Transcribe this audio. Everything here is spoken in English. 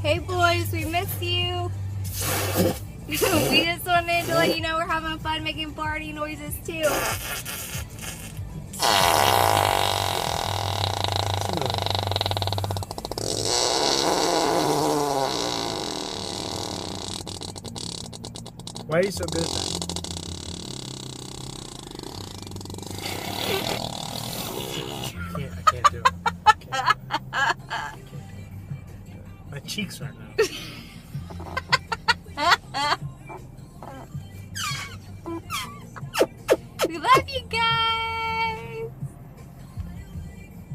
Hey boys, we miss you. We just wanted to let you know we're having fun making party noises too. Why are you so good at that? I can't do it. I can't do it. My cheeks right now.